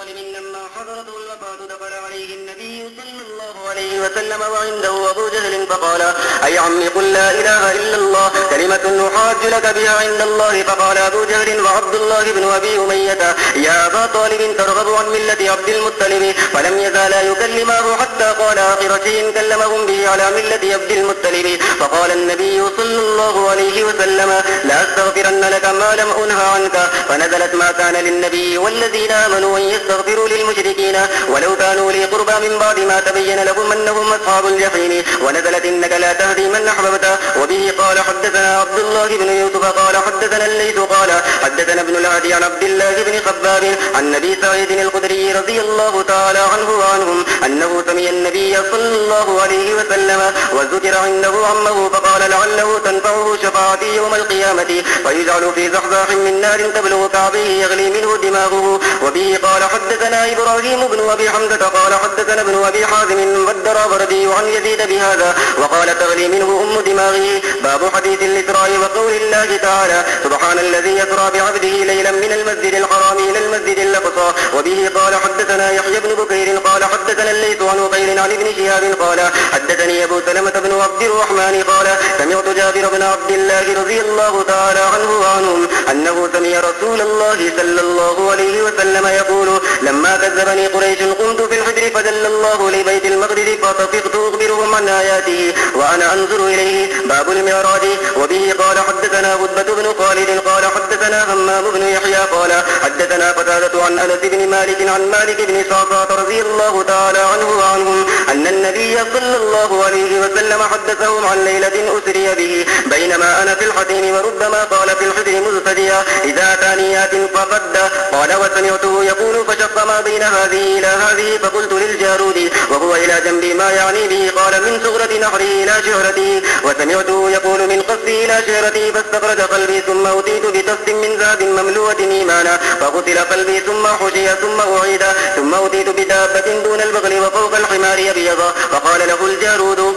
طالب لما حضرته الوفاة دخل عليه النبي صلى الله عليه وسلم وعنده أبو جهل فقال: أي عمي قل لا إله إلا الله كلمة أحاج لك بها عند الله. فقال أبو جهل وعبد الله بن أبي أمية: يا أبا طالب ترغب عن ملة عبد المطلب. فلم يزالا يكلماه حتى قال آخر شيء كلمهم به على ملة عبد المطلب. فقال النبي صلى الله عليه وسلم: لا أستغفرن لك ما لم أنه عنك. فنزلت: ما كان للنبي والذين آمنوا أن يستغفروا للمشركين ولو كانوا لي قربى من بعد ما تبين لهم أنهم أصحاب الجحيم. ونزلت: إنك لا تهدي من أحببت. وبه قال حدثنا عبد الله بن يوسف قال حدثنا الليث قال حدثنا ابن الهادي عن عبد الله بن خباب عن نبي سعيد الخدري رضي الله تعالى عنه وعنهم أنه سمع النبي صلى الله عليه وسلم وذكر عنده عمه فقال: لعله تنفعه شفاعتي يوم القيامة فيجعل في زحزاح من نار تبلغ كعبيه يغلي منه دماغه. وبه قال حدثنا إبراهيم بن أبي حمزة قال حدثنا ابن أبي حازم والدراوردي عن يزيد بهذا وقال: تغلي منه أم دماغه. باب حديث الإسراء وقول الله تعالى: سبحان الذي يسرى بعبده ليلا من المسجد الحرام إلى المسجد الأقصى. وبه قال حدثنا يحيى بن بكير قال حدثنا الليث عن عقيل عن ابن شهاب قال حدثني أبو سلمة بن عبد الرحمن قال سمعت جابر بن عبد الله رضي الله تعالى عنه وعنهم أنه سمع رسول الله صلى الله عليه وسلم يقول: لما كذبني قريش قمت في الحجر فدل الله لبيت المقدس فطفقت أخبرهم عن آياته وأنا أنظر إليه. باب المعراج. وبه قال حدثنا هدبة بن خالد قال حدثنا همام بن يحيى قال حدثنا قتادة عن أنس بن مالك عن مالك بن صعصعة رضي الله تعالى عنه وعنهم أن النبي صلى الله عليه وسلم حدثهم عن ليلة أسري به بينما أنا في الحتيم وربما قال في الحجر مزفديا إذا ثانيات فقد قال وسمعته يقول: فشق ما بين هذه إلى هذه فقلت للجارود وهو إلى جنبي ما يعني به؟ قال: من صغرة نحره إلى شهرته. وسمعته يقول: من قصدي إلى شهرته فاستخرج قلبي ثم أتيت بتست من ذهب مملوءة إيمانا فغسل قلبي ثم حشي ثم أعيد ثم أتيت بدابة دون البغل وفوق الحمار يبيض. فقال له الجارود: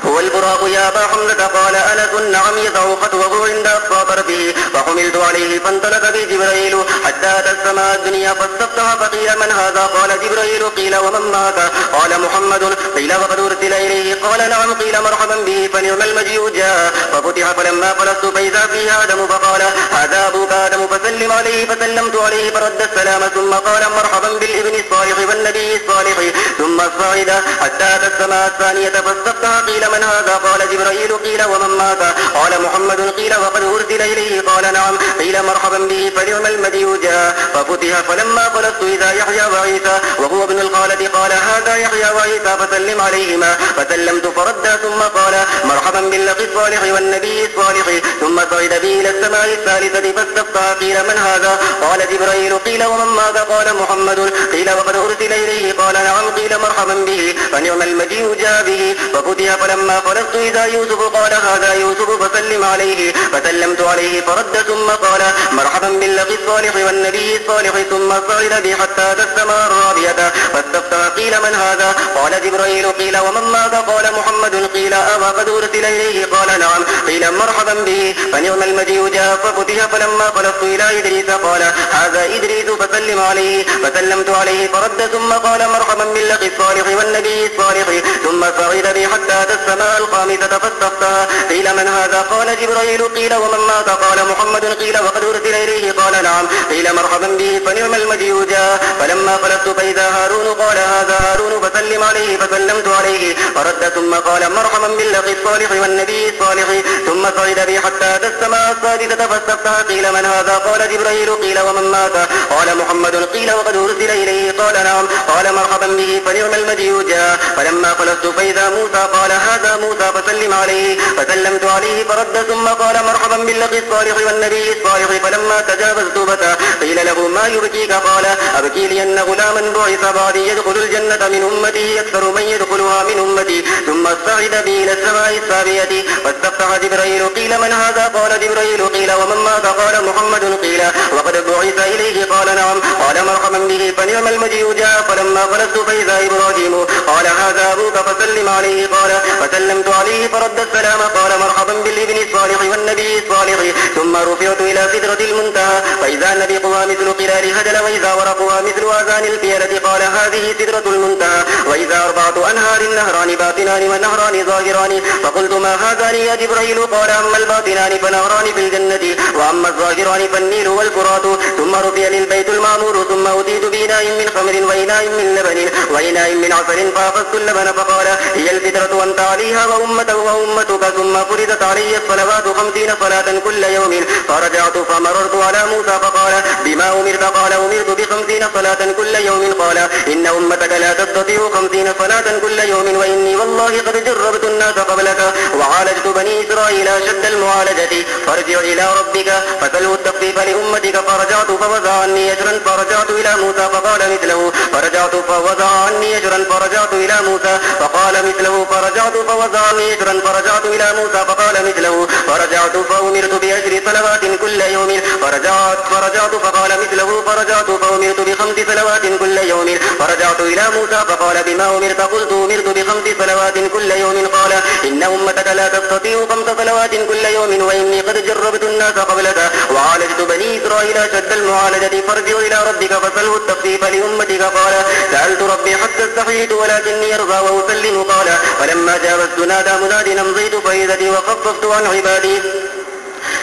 هو البراق يا أبا حمزة؟ قال أنس: نعم. يضع خطوه عند أقصى طرفه فحملت عليه فانطلق بي جبريل حتى أتى السماء الدنيا فاستفتح فقيل: من هذا؟ قال: جبريل. قيل: ومن معك؟ قال: محمد. قيل: وقد أرسل إليه؟ قال: نعم. قيل: مرحبا به فنعم المجيء جاء. ففتح فلما خلصت فإذا فيه آدم فقال: هذا أبوك آدم فسلم عليه. فسلمت عليه فرد السلام ثم قال: مرحبا بالابن الصالح والنبي الصالح. ثم صعد حتى أتى السماء الثانية فاستفتح. قيل: من هذا؟ قال: جبريل. قيل: ومن معك؟ قال: محمد. قيل: وقد أرسل إليه؟ قال: نعم. قيل: مرحبا به فنعم المجيء جاء. ففتح فلما خلصت إذا يحيى وعيسى وهو ابن الخالة. قال: هذا يحيى وعيسى فسلم عليهما. فسلمت فرد ثم قال: مرحبا بالأخ الصالح والنبي الصالح. ثم صعد به إلى السماء الثالثة فاستفتح. قيل: من هذا؟ قال: جبريل. قيل: ومن معك؟ قال: محمد. قيل: وقد أرسل إليه؟ قال: نعم. قيل: مرحبا به فنعم المجيء جاء به. ففتح فلما خلصت إذا يوسف. قال: هذا يوسف فسلم عليه. فسلمت عليه فرد ثم قال: مرحبا بالأخ الصالح والنبي الصالح. ثم صعد بي حتى أتى السماء الرابعة فاستفتح. قيل: من هذا؟ قال: جبريل. قيل: ومن معك؟ قال: محمد. قيل: وقد أرسل إليه؟ قال: نعم. قيل: مرحبا به فنعم المجيء جاء. ففتح فلما خلصت إلى إدريس. قال: هذا إدريس فسلم عليه. فسلمت عليه فرد ثم قال: مرحبا بالأخ الصالح والنبي الصالح. ثم صعد بي حتى أتى السماء الخامسة فاستفتح. قيل: من هذا؟ قال: جبريل. قيل: ومن معك؟ قال: محمد. قيل: وقد أرسل إليه؟ قال: نعم. قيل: مرحبا به فنعم المجيء جاء. فلما خلصت فإذا هارون. قال: هذا هارون فسلم عليه. فسلمت عليه فرد ثم قال: مرحبا بالأخ الصالح والنبي الصالح. ثم صعد بي حتى أتى السماء السادسة فاستفتح. قيل: من هذا؟ قال: جبريل. قيل: ومن معك؟ قال: محمد. قيل: وقد أرسل إليه؟ قال: نعم. قال: مرحبا به فنعم المجيء جاء. فلما خلصت فإذا موسى. قال: هذا موسى فسلم عليه. فسلمت عليه فرد ثم قال: مرحبا بالأخ الصالح والنبي الصالح. فلما تجاوزت بكى. قيل له: ما يبكيك؟ قال: أبكي لأن غلاما بعث بعدي يدخل الجنة من أمتي أكثر من يدخلها من أمتي. ثم استعد بي إلى السماء السابعة فاستفتح جبريل. قيل: من هذا؟ قال: جبريل. قيل: ومن معك؟ قال: محمد. قيل: وقد بعث إليه؟ قال: نعم. قال: مرحبا به فنعم المجيء جاء. فلما خلصت فإذا إبراهيم. قال: هذا أبوك فسلم عليه. قال: فسلمت عليه فرد السلام. قال: مرحبا بالابن الصالح والنبي الصالح. ثم رفعت إلى سدرة المنتهى فإذا النبي قها مثل قلال هجل وإذا ورقها صوتها مثل آذان الفيلة قال هذه سدرة المنتهى. وإذا 4 أنهار نهران باطنان ونهران ظاهران. فقلت ما هذان يا جبريل؟ قال أما الباطنان فنهران في الجنة وأما الظاهران فالنيل والفرات. ثم رفع للبيت المعمور ثم أتيت بإناء من خمر وإناء من لبن وإناء من عسل فأخذت اللبن فقال هي الفطرة وأنت عليها وأمتك. ثم فرضت علي الصلوات 50 صلاة كل يوم. فرجعت فمررت على موسى فقال بما أمرت؟ قال أمرت ب50 صلاة كل يوم. قال إن أمتك لا تستطيع 50 صلاة كل يوم وإني والله قد جربت الناس قبلك وعالجت بني إسرائيل أشد المعالجة. فارجع إلى ربك فسله التخفيف لأمتك. فرجعت فوزع عني يجرا فرجعت إلى موسى فقال مثله. فرجعت فوزع عني يجرا فرجعت إلى موسى فقال مثله. فرجعت فوزع عني يجرا فرجعت إلى موسى فقال مثله. فرجعت فأمرت ب10 صلوات كل يوم. فرجعت فقال مثله. فرجعت فأمرت ب5 صلوات كل يوم. فرجعت إلى موسى فقال بما أمرت؟ قلت أمرت ب5 صلوات كل يوم. قال إن أمتك لا تستطيع 5 صلوات كل يوم وإني قد جربت الناس قبلك وعالجت بني إسرائيل أشد المعالجة. فارجع إلى ربك فسله التخفيف لأمتك. قال سألت ربي حتى استحييت ولكني يرضى وأسلم. قال فلما جاوزت نادى مناد أمضيت فإذتي وخففت عن عبادي.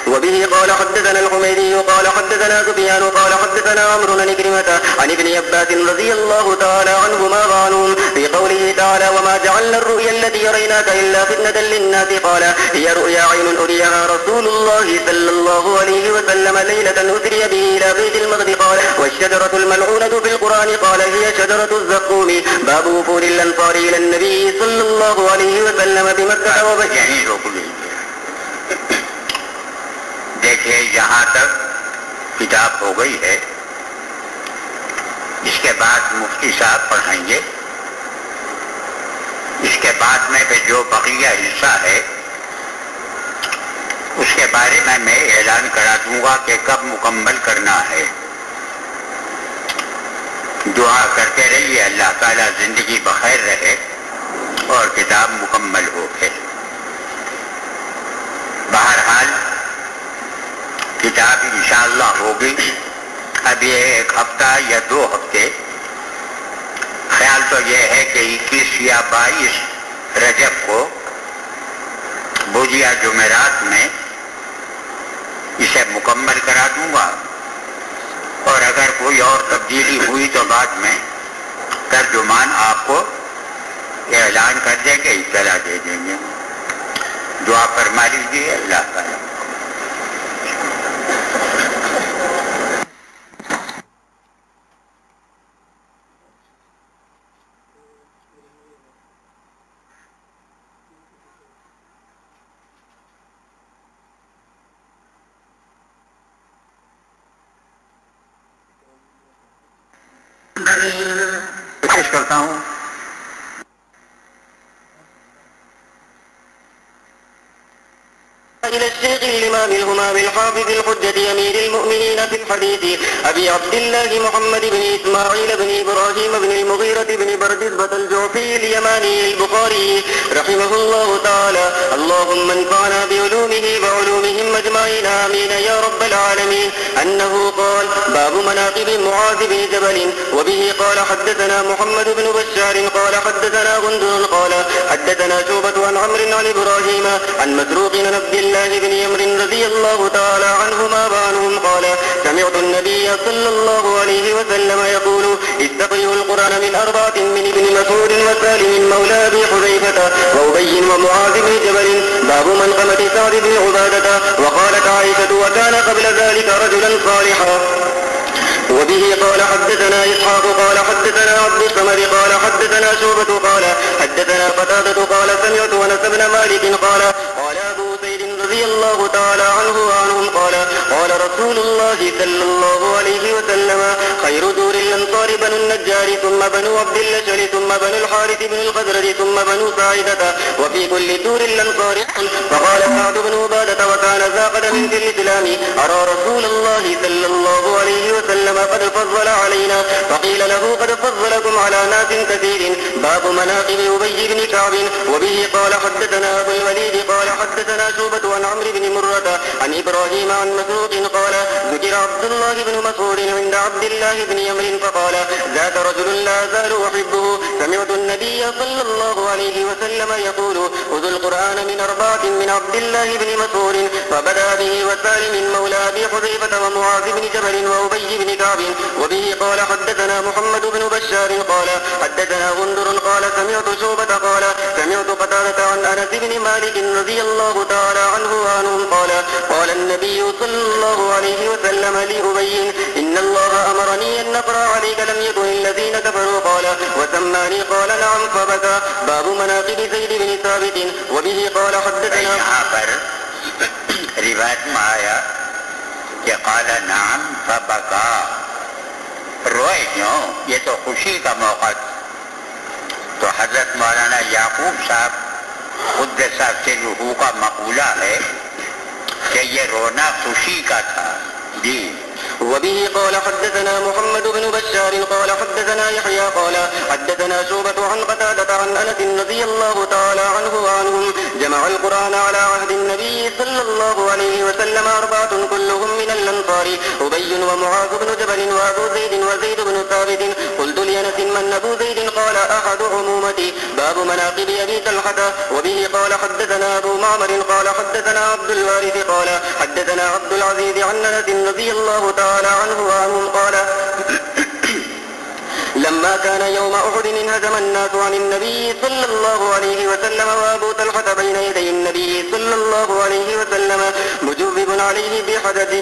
وبه قال حدثنا الحميدي قال حدثنا سفيان قال حدثنا عمرو بن كرمة عن ابن عباس رضي الله تعالى عنهما وعنهم في قوله تعالى وما جعلنا الرؤيا التي يريناك إلا فتنة للناس. قال هي رؤيا عين أريها رسول الله صلى الله عليه وسلم ليلة أسري به إلى بيت المقدس. قال والشجرة الملعونة في القرآن قال هي شجرة الزقوم. باب وفود الأنصار إلى النبي صلى الله عليه وسلم بمكة وبدر. देखिए यहाँ तक किताब हो गई है। इसके बाद मुफ्ती साहब पढ़ाएंगे। इसके बाद में फिर जो बकिया हिस्सा है उसके बारे में मैं ऐलान करा दूंगा कि कब मुकम्मल करना है। दुआ करते रहिए अल्लाह ताला जिंदगी बखैर रहे और किताब मुकम्मल हो गए। बहरहाल किताब इंशाअल्लाह होगी। अब ये 1 हफ्ता या 2 हफ्ते, ख्याल तो ये है कि 21 या 22 रजब को बुझिया जुमेरात में इसे मुकम्मल करा दूंगा और अगर कोई और तब्दीली हुई तो बाद में तर्जुमान आपको ऐलान कर देंगे, इत्तला दे देंगे। दुआ फरमा लीजिए अल्लाह ताला। पेश करता हूँ। إلى الشيخ الإمام الهمام الحافظ الحجة أمير المؤمنين في الحديث أبي عبد الله محمد بن إسماعيل بن إبراهيم بن المغيرة بن بردزبة الجعفي اليماني البخاري رحمه الله تعالى. اللهم انفعنا بعلومه وعلومهم أجمعين آمين يا رب العالمين. أنه قال باب مناقب معاذ بن جبل. وبه قال حدثنا محمد بن بشار قال حدثنا غندر قال حدثنا شعبة عن عمرو عن إبراهيم عن مسروق عن عبد الله بن عمرو رضي الله تعالى عنهما وعنهم قال سمعت النبي صلى الله عليه وسلم يقول استقرئوا القرآن من 4 من ابن مسعود وسالم مولى أبي حذيفة وأبي ومعاذ بن جبل. باب منقمة سعد بن عبادة. وقالت عائشة وكان قبل ذلك رجلا صالحا. وبه قال حدثنا إسحاق قال حدثنا عبد الصمد قال حدثنا شعبة قال حدثنا قتادة قال سمعت أنس بن مالك قال قال أبو سعيد رضي الله تعالى عنه وعنهم قال قال رسول الله صلى الله عليه وسلم خير دور الأنصار بنو النجار ثم بنو عبد الأشهل ثم بنو الحارث بن الخزرج ثم بنو ساعدة وفي كل دور الأنصار. فقال سعد بن عبادة وكان ذا قدم في الإسلام أرى رسول الله صلى الله عليه وسلم قد فضل علينا. فقيل له قد فضلكم على ناس كثير. باب مناقب أبي بن كعب. وبه قال حدثنا أبو الوليد قال حدثنا شعبة عن عمرو بن مرة عن إبراهيم عن مسروق قال ذكر عبد الله بن مسعود عند عبد الله بن عمرو فقال ذاك رجل لا أزال أحبه. سمعت النبي صلى الله عليه وسلم يقول خذوا القرآن من 4 من عبد الله بن مسعود فبدأ به وسالم مولى أبي حذيفة ومعاذ بن جبل وأبي بن كعب. وبه قال حدثنا محمد بن بشار قال حدثنا غندر قال سمعت شعبة قال سمعت قتادة عن أنس بن مالك رضي الله تعالى عنه وعنهم قال النبي صلى الله عليه وسلم لأبي إن الله أمرني أن نقرأ عليك لم يكن الذين كفروا قال وسماني قال نعم فبكى. باب مناقب زيد بن ثابت. وبه قال حدثنا यहाँ पर रिवायत में आया कि काला नाम फबका, रोए क्यों, ये तो खुशी का मौका। तो हजरत मौलाना याकूब साहब खुद साहब से रूह का मकूला है कि ये रोना खुशी का था जी। وبه قال حدثنا محمد بن بشار قال حدثنا يحيى قال حدثنا شعبة عن قتادة عن أنس رضي الله تعالى عنه وعنهم جمع القرآن على عهد النبي صلى الله عليه وسلم 4 كلهم من الأنصار أبي ومعاذ بن جبل وأبو زيد وزيد بن ثابت. قلت لأنس من أبو زيد قال أحد عمومتي. باب مناقب أبي طلحة. وبه قال حدثنا أبو معمر قال حدثنا عبد الوارث قال حدثنا عبد العزيز عن أنس رضي الله تعالى عنه وعنهم قال لما كان يوم أحد انهزم الناس عن النبي صلى الله عليه وسلم وأبو طلحة بين يدي النبي صلى الله عليه وسلم مجوب عليه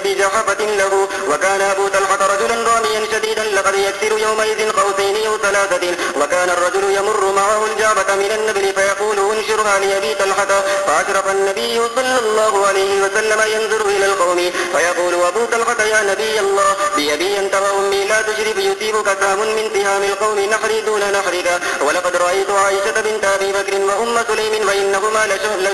بجحفة له. وكان أبو طلحة رجلا راميا شديدا لقد يكسر يومئذ قوسين أو 3. وكان الرجل يمر معه الجعبة من النبل فيقول انشرها لأبي طلحة. فأشرف النبي صلى الله عليه وسلم ينظر إلى القوم فيقول أبو طلحة يا نبي الله بأبي أنت وأمي لا تشرف يصيبك سهم من سهام القوم نحري دون نحرك. ولقد رأيت عائشة بنت أبي بكر وأم سليم وإنهما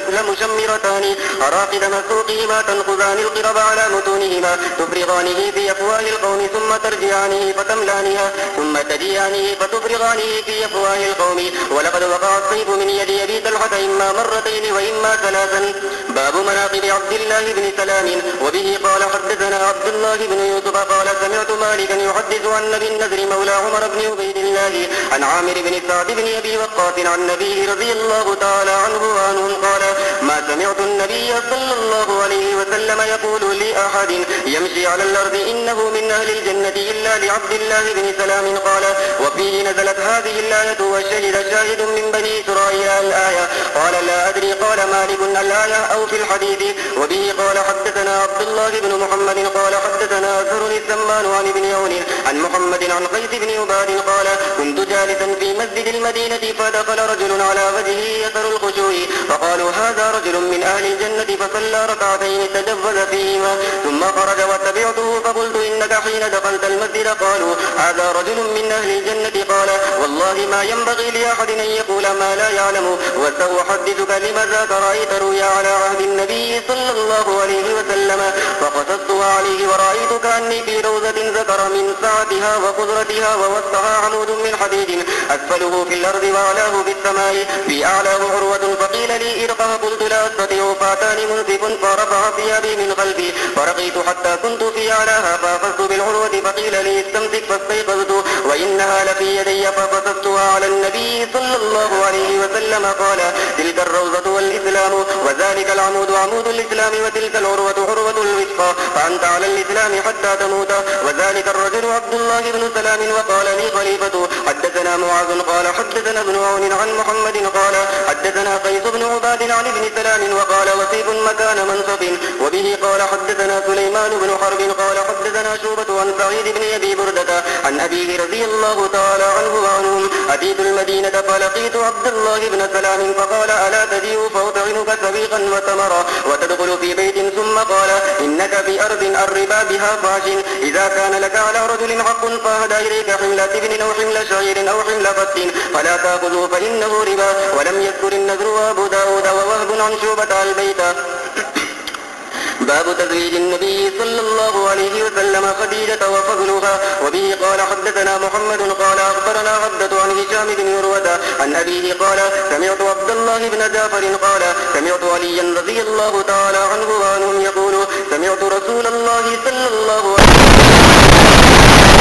لمشمرتان أراقد مسوقهما تنقذان القرب على متونهما تفرغانه في أفواه القوم ثم ترجعانه فتملانها ثم تجيانه فتفرغانه في أفواه القوم. ولقد وقع السيف من يد أبي طلحة إما مرتين وإما 3. باب مناقب عبد الله بن سلام. وبه قال حدثنا عبد الله بن يوسف قال سمعت مالكا يحدث عن أبي النذر مولى عمر بن عبيد الله عن عامر بن سعد بن أبي وقاص عن النبي رضي الله تعالى عنه وعنهم قال ما سمعت النبي صلى الله عليه وسلم يقول لأحد يمشي على الأرض إنه من أهل الجنة إلا لعبد الله بن سلام قال وفيه نزلت هذه الآية وشهد شاهد من بني إسرائيل الآية. قال لا أدري قال مالك الآية أو في الحديث. وبه قال حدثنا عبد الله بن محمد قال حدثنا أزهر السمان عن ابن عون عن محمد عن قيس بن عباد قال كنت جالسا في مسجد المدينة فدخل رجل على وجهه يسر الخشوع فقالوا هذا رجل من أهل الجنة فصلى 2 تجوز فيهما ثم خرج واتبعته فقلت إنك حين دخلت المسجد قالوا هذا رجل من أهل الجنة قال والله ما ينبغي لأحد أن يقول ما لا يعلم وسأحدثك لما ذاك رأيت رؤيا على عهد النبي صلى الله عليه وسلم فقصصتها عليه ورأيت كأني في روضة ذكر من سعتها وقدرتها ووسطها عمود من حديد أسفله في الأرض وأعلاه في السماء في أعلاه عروة فقيل لي ارقه قلت لا أستطيع فأتاني منصف فرفع ثيابي من قلبي فرقيت حتى كنت في أعلاها فأخذت بالعروة فقيل لي استمسك فاستيقظت وإنها لفي يدي فقصصتها على النبي صلى الله عليه وسلم قال تلك الروضة والإسلام وذلك العمود عمود الإسلام وتلك العروة عروة الوثقى فأنت على الإسلام حتى تموت. وذلك الرجل عبد الله بن سلام وقال لي خليفة حدثنا معاذ قال حدثنا ابن عون عن محمد قال حدثنا قيس بن عباد عن ابن سلام وقال وسيف مكان منصب. وبه قال حدثنا سليمان بن حرب قال حدثنا شعبة عن سعيد بن أبي بردة عن أبيه رضي الله تعالى عنه وعنهم أتيت المدينة فلقيت عبد الله بن سلام فقال ألا تجيء فأطعمك سبيقا وتمرا وتدخل في بيت ثم قال إنك بأرض الربا بها فاش إذا كان لك على رجل حق فهدى إليك حمل تبن أو حمل شعير أو حمل فت فلا تأخذوا فإنه ربا. ولم يذكر النذر وأبو داود ووهب عن شعبة البيت. باب تزويج النبي صلى الله عليه وسلم خديجة وفضلها. وبه قال حدثنا محمد قال أخبرنا عبدة عن هشام بن عروة عن أبيه قال سمعت عبد الله بن جعفر قال سمعت عليا رضي الله تعالى عنه وعنهم يقول سمعت رسول الله صلى الله عليه وسلم